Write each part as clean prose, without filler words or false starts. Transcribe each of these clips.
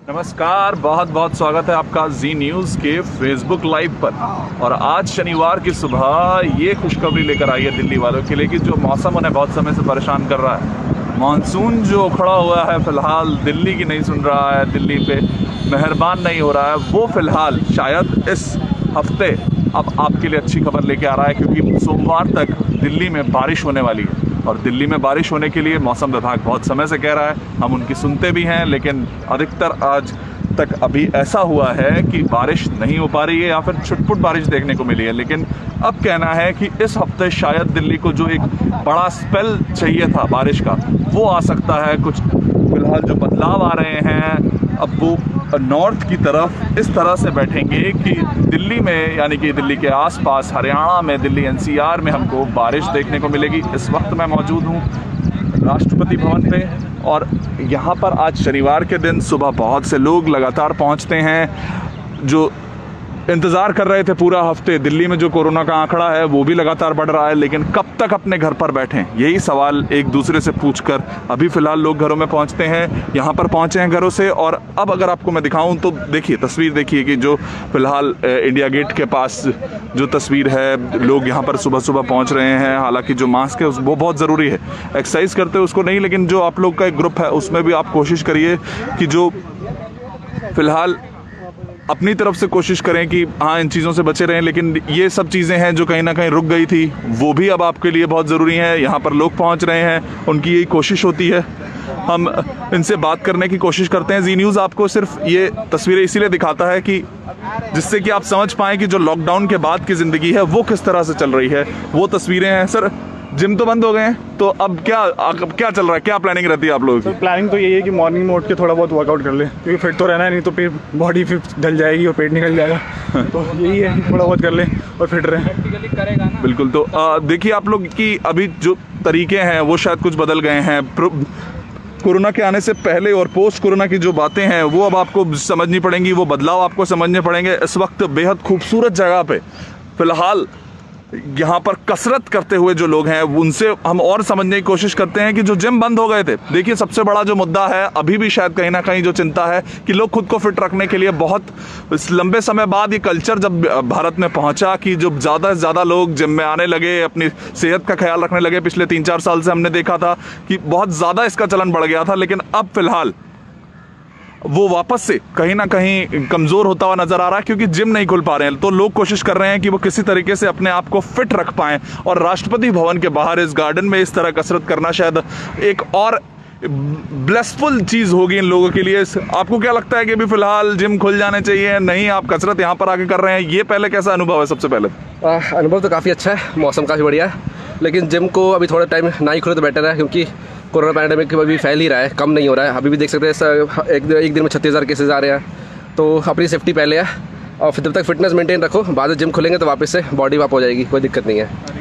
नमस्कार, बहुत बहुत स्वागत है आपका जी न्यूज़ के फेसबुक लाइव पर। और आज शनिवार की सुबह ये खुशखबरी लेकर आई है दिल्ली वालों के लिए कि जो मौसम उन्हें बहुत समय से परेशान कर रहा है, मानसून जो खड़ा हुआ है फिलहाल दिल्ली की नहीं सुन रहा है, दिल्ली पे मेहरबान नहीं हो रहा है, वो फिलहाल शायद इस हफ्ते अब आपके लिए अच्छी खबर लेके आ रहा है, क्योंकि सोमवार तक दिल्ली में बारिश होने वाली है। और दिल्ली में बारिश होने के लिए मौसम विभाग बहुत समय से कह रहा है, हम उनकी सुनते भी हैं, लेकिन अधिकतर आज तक अभी ऐसा हुआ है कि बारिश नहीं हो पा रही है या फिर छुटपुट बारिश देखने को मिली है। लेकिन अब कहना है कि इस हफ्ते शायद दिल्ली को जो एक बड़ा स्पेल चाहिए था बारिश का, वो आ सकता है। कुछ फिलहाल जो बदलाव आ रहे हैं, अब वो नॉर्थ की तरफ इस तरह से बैठेंगे कि दिल्ली में, यानी कि दिल्ली के आसपास हरियाणा में, दिल्ली एनसीआर में हमको बारिश देखने को मिलेगी। इस वक्त मैं मौजूद हूँ राष्ट्रपति भवन पे, और यहाँ पर आज शनिवार के दिन सुबह बहुत से लोग लगातार पहुँचते हैं जो इंतज़ार कर रहे थे पूरा हफ्ते। दिल्ली में जो कोरोना का आंकड़ा है वो भी लगातार बढ़ रहा है, लेकिन कब तक अपने घर पर बैठें, यही सवाल एक दूसरे से पूछकर अभी फ़िलहाल लोग घरों में पहुंचते हैं। यहाँ पर पहुंचे हैं घरों से। और अब अगर आपको मैं दिखाऊं तो देखिए, तस्वीर देखिए कि जो फ़िलहाल इंडिया गेट के पास जो तस्वीर है, लोग यहाँ पर सुबह सुबह पहुँच रहे हैं। हालाँकि जो मास्क है वो बहुत ज़रूरी है, एक्सरसाइज करते उसको नहीं, लेकिन जो आप लोग का एक ग्रुप है उसमें भी आप कोशिश करिए कि जो फ़िलहाल अपनी तरफ से कोशिश करें कि हाँ, इन चीज़ों से बचे रहें। लेकिन ये सब चीज़ें हैं जो कहीं ना कहीं रुक गई थी, वो भी अब आपके लिए बहुत ज़रूरी है। यहाँ पर लोग पहुँच रहे हैं, उनकी यही कोशिश होती है, हम इनसे बात करने की कोशिश करते हैं। जी न्यूज़ आपको सिर्फ ये तस्वीरें इसीलिए दिखाता है कि जिससे कि आप समझ पाएँ कि जो लॉकडाउन के बाद की ज़िंदगी है वो किस तरह से चल रही है। वो तस्वीरें हैं। सर, जिम तो बंद हो गए हैं, तो अब क्या चल रहा है, क्या प्लानिंग रहती है आप लोगों की? तो प्लानिंग तो यही है कि मॉर्निंग में उठ के थोड़ा बहुत वर्कआउट कर ले, क्योंकि फिट तो रहना है, नहीं तो फिर बॉडी फिर ढल जाएगी और पेट निकल जाएगा। तो यही है कि थोड़ा बहुत कर ले और फिट रहे। बिल्कुल। तो देखिए, आप लोग की अभी जो तरीके हैं वो शायद कुछ बदल गए हैं। कोरोना के आने से पहले और पोस्ट कोरोना की जो बातें हैं वो अब आपको समझनी पड़ेंगी, वो बदलाव आपको समझने पड़ेंगे। इस वक्त बेहद खूबसूरत जगह पे फिलहाल यहाँ पर कसरत करते हुए जो लोग हैं उनसे हम और समझने की कोशिश करते हैं कि जो जिम बंद हो गए थे। देखिए, सबसे बड़ा जो मुद्दा है अभी भी शायद कहीं ना कहीं जो चिंता है कि लोग खुद को फिट रखने के लिए बहुत लंबे समय बाद ये कल्चर जब भारत में पहुंचा कि जो ज़्यादा से ज़्यादा लोग जिम में आने लगे, अपनी सेहत का ख्याल रखने लगे। पिछले 3-4 साल से हमने देखा था कि बहुत ज़्यादा इसका चलन बढ़ गया था, लेकिन अब फिलहाल वो वापस से कहीं ना कहीं कमज़ोर होता हुआ नज़र आ रहा है, क्योंकि जिम नहीं खुल पा रहे हैं। तो लोग कोशिश कर रहे हैं कि वो किसी तरीके से अपने आप को फिट रख पाएं, और राष्ट्रपति भवन के बाहर इस गार्डन में इस तरह कसरत करना शायद एक और ब्लेसफुल चीज़ होगी इन लोगों के लिए। आपको क्या लगता है कि अभी फ़िलहाल जिम खुल जाने चाहिए, नहीं आप कसरत यहाँ पर आके कर रहे हैं, ये पहले कैसा अनुभव है? सबसे पहले अनुभव तो काफ़ी अच्छा है, मौसम काफ़ी बढ़िया है, लेकिन जिम को अभी थोड़ा टाइम ना ही खुले तो बेटर है, क्योंकि कोरोना पैंडेमिक अभी फैल ही रहा है, कम नहीं हो रहा है। अभी भी देख सकते हैं एक दिन में 36,000 केसेज आ रहे हैं। तो अपनी सेफ्टी पहले है, और फिर जब तक फिटनेस मेंटेन रखो, बाद में जिम खुलेंगे तो वापस से बॉडी वापस हो जाएगी, कोई दिक्कत नहीं है।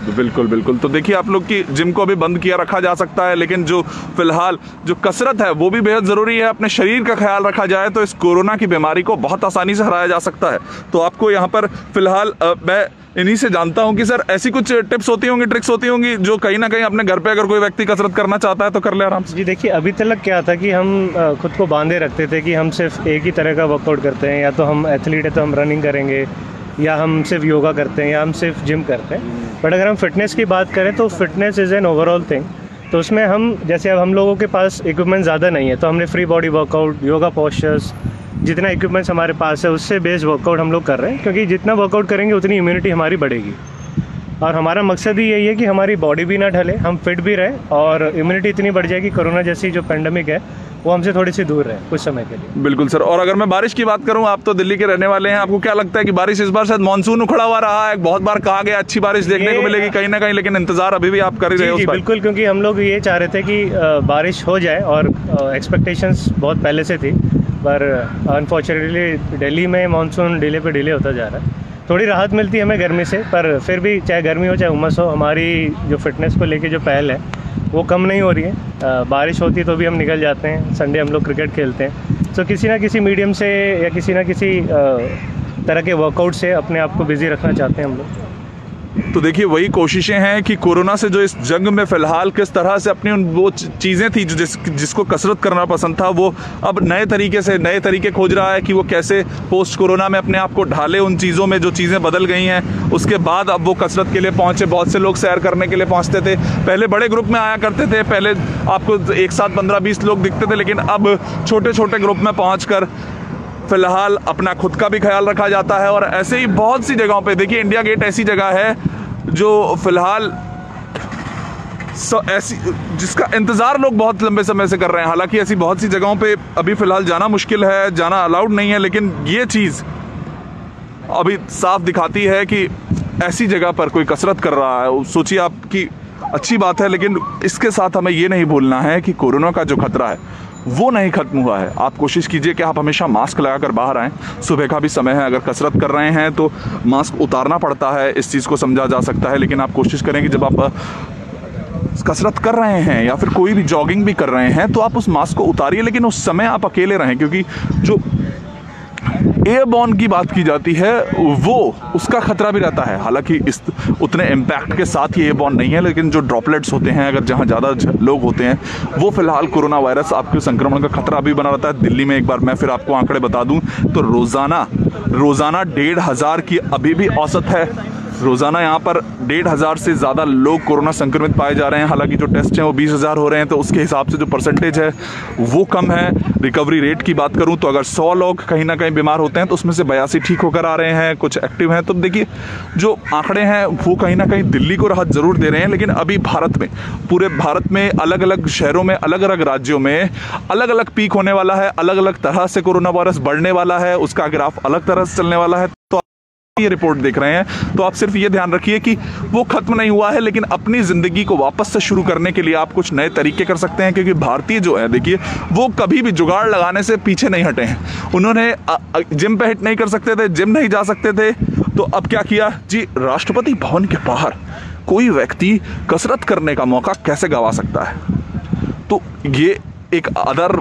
बिल्कुल बिल्कुल। तो देखिए, आप लोग की जिम को अभी बंद किया रखा जा सकता है, लेकिन जो फिलहाल जो कसरत है वो भी बेहद ज़रूरी है। अपने शरीर का ख्याल रखा जाए तो इस कोरोना की बीमारी को बहुत आसानी से हराया जा सकता है। तो आपको यहाँ पर फिलहाल मैं इन्हीं से जानता हूँ कि सर, ऐसी कुछ टिप्स होती होंगी, ट्रिक्स होती होंगी जो कहीं ना कहीं अपने घर पे अगर कोई व्यक्ति कसरत करना चाहता है तो कर ले आराम से। जी देखिए, अभी तक क्या था कि हम खुद को बांधे रखते थे कि हम सिर्फ एक ही तरह का वर्कआउट करते हैं, या तो हम एथलीट है तो हम रनिंग करेंगे, या हम सिर्फ योगा करते हैं, या हम सिर्फ जिम करते हैं। बट अगर हम फिटनेस की बात करें तो fitness is an overall thing. तो उसमें हम, जैसे अब हम लोगों के पास इक्विपमेंट ज़्यादा नहीं है, तो हमने free body workout, yoga postures, जितना इक्विपमेंट्स हमारे पास है उससे बेस्ड वर्कआउट हम लोग कर रहे हैं, क्योंकि जितना वर्कआउट करेंगे उतनी इम्यूनिटी हमारी बढ़ेगी। और हमारा मकसद ही यही है कि हमारी बॉडी भी ना ढले, हम फिट भी रहें, और इम्यूनिटी इतनी बढ़ जाएगी कोरोना जैसी जो पेंडेमिक है वो हमसे थोड़ी सी दूर रहे कुछ समय के लिए। बिल्कुल सर। और अगर मैं बारिश की बात करूं, आप तो दिल्ली के रहने वाले हैं, आपको क्या लगता है कि बारिश इस बार शायद मानसून उखड़ा हुआ रहा है? बहुत बार कहा गया अच्छी बारिश देखने को मिलेगी कहीं ना कहीं, लेकिन इंतजार अभी भी आप कर ही रहे हो? बिल्कुल, क्योंकि हम लोग ये चाह रहे थे कि बारिश हो जाए, और एक्सपेक्टेशंस बहुत पहले से थी, पर अनफॉर्चुनेटली दिल्ली में मानसून डिले पे डिले होता जा रहा है। थोड़ी राहत मिलती है हमें गर्मी से, पर फिर भी चाहे गर्मी हो चाहे उमस हो, हमारी जो फिटनेस को लेके जो पहल है वो कम नहीं हो रही है। बारिश होती है तो भी हम निकल जाते हैं, संडे हम लोग क्रिकेट खेलते हैं। तो किसी ना किसी मीडियम से या किसी ना किसी तरह के वर्कआउट से अपने आप को बिज़ी रखना चाहते हैं हम लोग। तो देखिए वही कोशिशें हैं कि कोरोना से जो इस जंग में फिलहाल किस तरह से अपनी उन वो चीज़ें थी जिसको कसरत करना पसंद था, वो अब नए तरीके खोज रहा है कि वो कैसे पोस्ट कोरोना में अपने आप को ढाले उन चीज़ों में जो चीज़ें बदल गई हैं। उसके बाद अब वो कसरत के लिए पहुँचे। बहुत से लोग सैर करने के लिए पहुँचते थे, पहले बड़े ग्रुप में आया करते थे, पहले आपको एक साथ 15-20 लोग दिखते थे, लेकिन अब छोटे छोटे ग्रुप में पहुँच फिलहाल अपना खुद का भी ख्याल रखा जाता है। और ऐसे ही बहुत सी जगहों पे देखिए, इंडिया गेट ऐसी जगह है जो फिलहाल ऐसी जिसका इंतज़ार लोग बहुत लंबे समय से कर रहे हैं। हालांकि ऐसी बहुत सी जगहों पे अभी फ़िलहाल जाना मुश्किल है, जाना अलाउड नहीं है, लेकिन ये चीज़ अभी साफ दिखाती है कि ऐसी जगह पर कोई कसरत कर रहा है। सोचिए आपकी अच्छी बात है, लेकिन इसके साथ हमें ये नहीं भूलना है कि कोरोना का जो खतरा है वो नहीं खत्म हुआ है। आप कोशिश कीजिए कि आप हमेशा मास्क लगाकर बाहर आएँ। सुबह का भी समय है, अगर कसरत कर रहे हैं तो मास्क उतारना पड़ता है, इस चीज़ को समझा जा सकता है, लेकिन आप कोशिश करें कि जब आप कसरत कर रहे हैं या फिर कोई भी जॉगिंग भी कर रहे हैं तो आप उस मास्क को उतारिए, लेकिन उस समय आप अकेले रहें, क्योंकि जो एयरबॉर्न की बात की जाती है वो उसका खतरा भी रहता है। हालांकि इस उतने इम्पैक्ट के साथ ही एयरबॉर्न नहीं है, लेकिन जो ड्रॉपलेट्स होते हैं, अगर जहां ज़्यादा लोग होते हैं, वो फिलहाल कोरोना वायरस आपके संक्रमण का खतरा भी बना रहता है। दिल्ली में एक बार मैं फिर आपको आंकड़े बता दूं तो रोज़ाना 1,500 की अभी भी औसत है। रोज़ाना यहाँ पर 1,500 से ज़्यादा लोग कोरोना संक्रमित पाए जा रहे हैं। हालांकि जो टेस्ट हैं वो 20,000 हो रहे हैं, तो उसके हिसाब से जो परसेंटेज है वो कम है। रिकवरी रेट की बात करूं तो अगर 100 लोग कहीं ना कहीं बीमार होते हैं तो उसमें से 82 ठीक होकर आ रहे हैं, कुछ एक्टिव हैं। तो देखिए जो आंकड़े हैं वो कहीं ना कहीं दिल्ली को राहत ज़रूर दे रहे हैं, लेकिन अभी भारत में, पूरे भारत में अलग अलग शहरों में, अलग अलग राज्यों में अलग अलग पीक होने वाला है, अलग अलग तरह से कोरोना वायरस बढ़ने वाला है, उसका ग्राफ अलग तरह से चलने वाला है। तो ये रिपोर्ट देख रहे हैं तो आप सिर्फ ये ध्यान रखिए कि वो खत्म नहीं हुआ है, लेकिन अपनी जिंदगी को वापस से शुरू करने के लिए आप कुछ नए तरीके कर सकते हैं। क्योंकि भारतीय जो है देखिए वो कभी भी जुगाड़ लगाने से पीछे नहीं हटे हैं। उन्होंने जिम पे हिट नहीं कर सकते थे, जिम नहीं जा सकते थे, तो अब क्या किया जी, राष्ट्रपति भवन के बाहर कोई व्यक्ति कसरत करने का मौका कैसे गंवा सकता है। तो ये एक अदर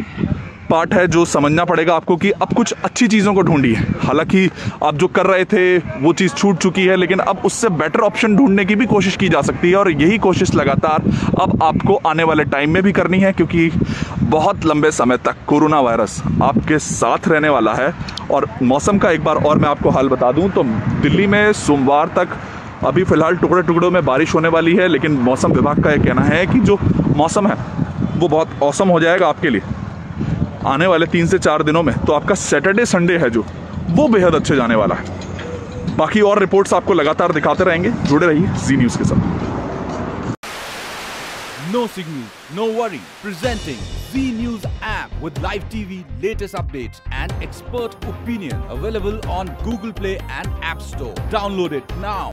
पार्ट है जो समझना पड़ेगा आपको कि अब कुछ अच्छी चीज़ों को ढूंढिए। हालांकि आप जो कर रहे थे वो चीज़ छूट चुकी है, लेकिन अब उससे बेटर ऑप्शन ढूंढने की भी कोशिश की जा सकती है, और यही कोशिश लगातार अब आपको आने वाले टाइम में भी करनी है, क्योंकि बहुत लंबे समय तक कोरोना वायरस आपके साथ रहने वाला है। और मौसम का एक बार और मैं आपको हाल बता दूँ तो दिल्ली में सोमवार तक अभी फ़िलहाल टुकड़े टुकड़ों में बारिश होने वाली है, लेकिन मौसम विभाग का यह कहना है कि जो मौसम है वो बहुत औसम हो जाएगा आपके लिए आने वाले 3 से 4 दिनों में। तो आपका सैटरडे संडे है जो वो बेहद अच्छे जाने वाला है। बाकी और रिपोर्ट्स आपको लगातार दिखाते रहेंगे, जुड़े रहिए जी न्यूज़ के साथ। No signal, no worry. Presenting Z News app with live TV, latest updates and expert opinion. Available on Google Play and App Store. Download it now.